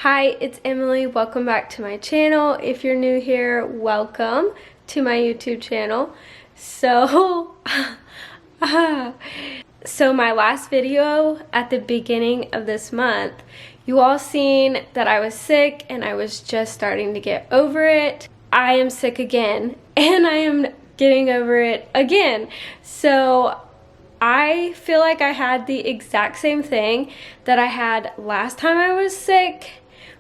Hi, it's Emily. Welcome back to my channel. If you're new here, welcome to my YouTube channel. So my last video at the beginning of this month, you all seen that I was sick and I was just starting to get over it. I am sick again and I am getting over it again. So I feel like I had the exact same thing that I had last time I was sick.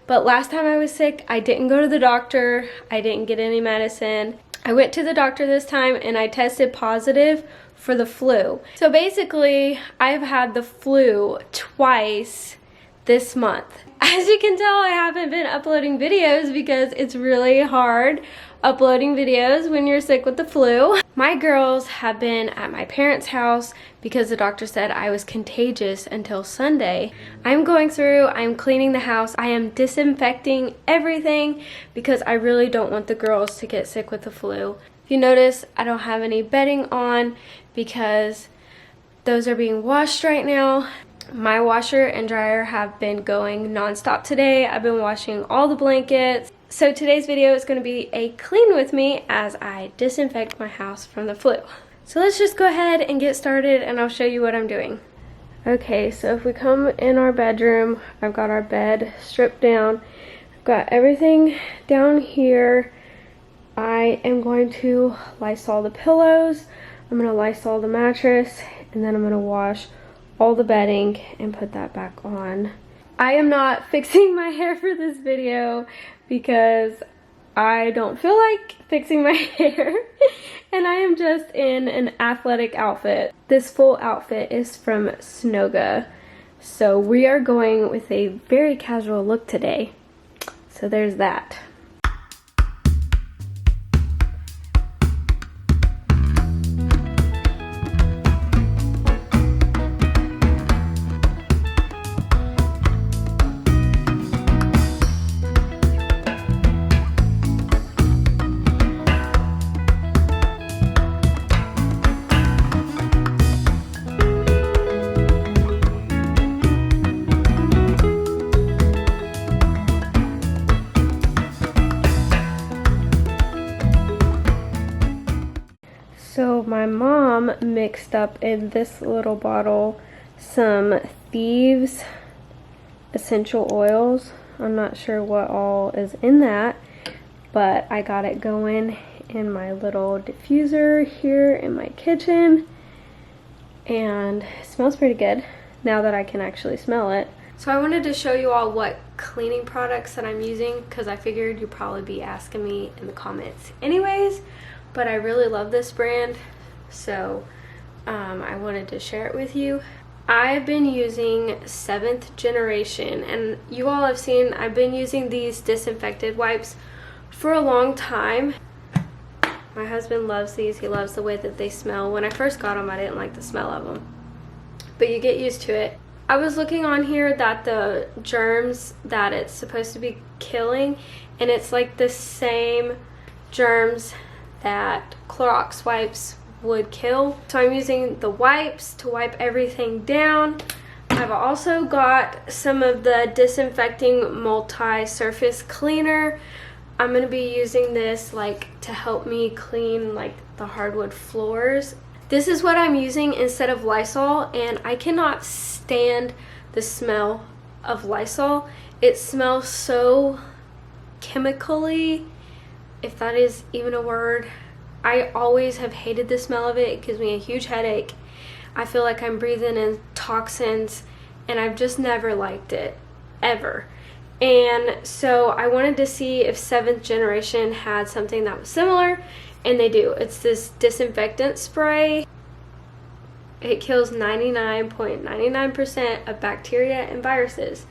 But last time I was sick, I didn't go to the doctor. I didn't get any medicine. I went to the doctor this time and I tested positive for the flu. So basically, I've had the flu twice this month. As you can tell, I haven't been uploading videos because it's really hard uploading videos when you're sick with the flu. My girls have been at my parents' house because the doctor said I was contagious until Sunday. I'm going through, I'm cleaning the house, I am disinfecting everything because I really don't want the girls to get sick with the flu. If you notice, I don't have any bedding on because those are being washed right now. My washer and dryer have been going non-stop today. I've been washing all the blankets. So today's video is going to be a clean with me as I disinfect my house from the flu. So let's just go ahead and get started and I'll show you what I'm doing. Okay, so if we come in our bedroom, I've got our bed stripped down. I've got everything down here. I am going to Lysol the pillows. I'm going to Lysol the mattress and then I'm going to wash all the bedding and put that back on. I am not fixing my hair for this video because I don't feel like fixing my hair and I am just in an athletic outfit. This full outfit is from Snoga. So we are going with a very casual look today. So there's that. So my mom mixed up in this little bottle some Thieves essential oils. I'm not sure what all is in that, but I got it going in my little diffuser here in my kitchen and it smells pretty good now that I can actually smell it. So I wanted to show you all what cleaning products that I'm using because I figured you'd probably be asking me in the comments anyways. But I really love this brand, so I wanted to share it with you. I've been using 7th generation, and you all have seen I've been using these disinfected wipes for a long time. My husband loves these. He loves the way that they smell. When I first got them, I didn't like the smell of them, but you get used to it. I was looking on here that the germs that it's supposed to be killing, and it's like the same germs that Clorox wipes would kill. So I'm using the wipes to wipe everything down. I've also got some of the Disinfecting multi-surface cleaner. I'm going to be using this like to help me clean like the hardwood floors. This is what I'm using instead of Lysol, and I cannot stand the smell of Lysol. It smells so chemically, if that is even a word. I always have hated the smell of it. It gives me a huge headache. I feel like I'm breathing in toxins and I've just never liked it, ever. And so I wanted to see if 7th generation had something that was similar, and they do. It's this disinfectant spray. It kills 99.99% of bacteria and viruses.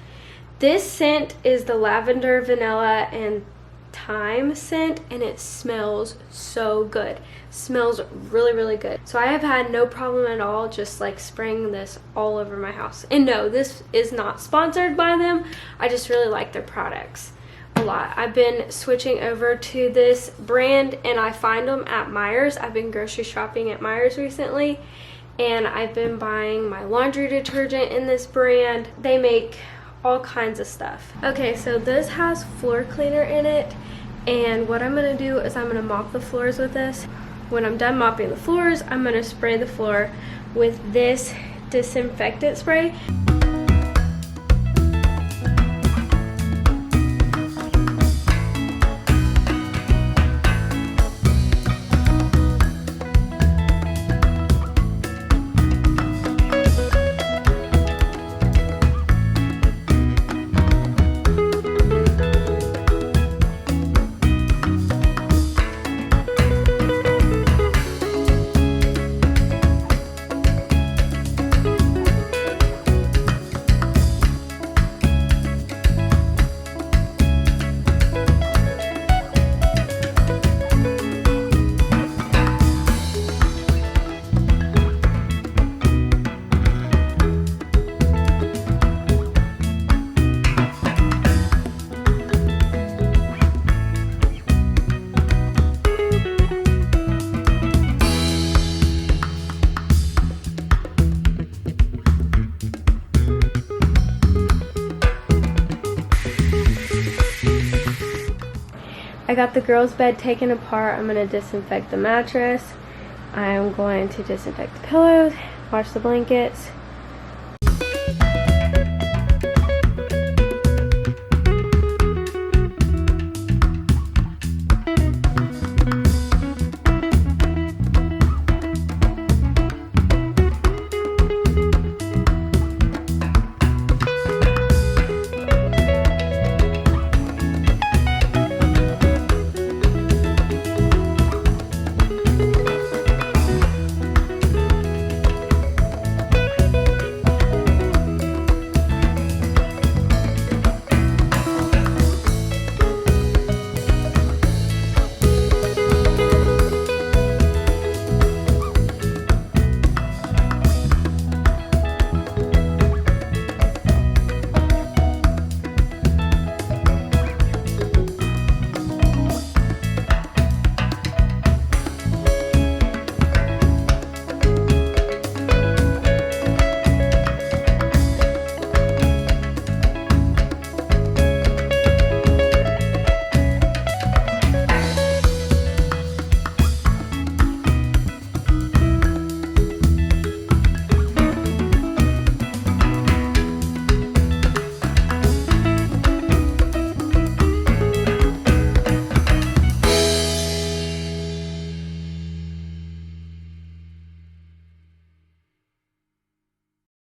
This scent is the lavender, vanilla, and thyme scent, and it smells so good. Smells really, really good. So I have had no problem at all just like spraying this all over my house. And no, this is not sponsored by them. I just really like their products a lot. I've been switching over to this brand and I find them at Meijer's. I've been grocery shopping at Meijer's recently and I've been buying my laundry detergent in this brand. They make all kinds of stuff. Okay, so this has floor cleaner in it, and what I'm gonna do is I'm gonna mop the floors with this. When I'm done mopping the floors, I'm gonna spray the floor with this disinfectant spray. I got the girls' bed taken apart. I'm going to disinfect the mattress. I'm going to disinfect the pillows, wash the blankets,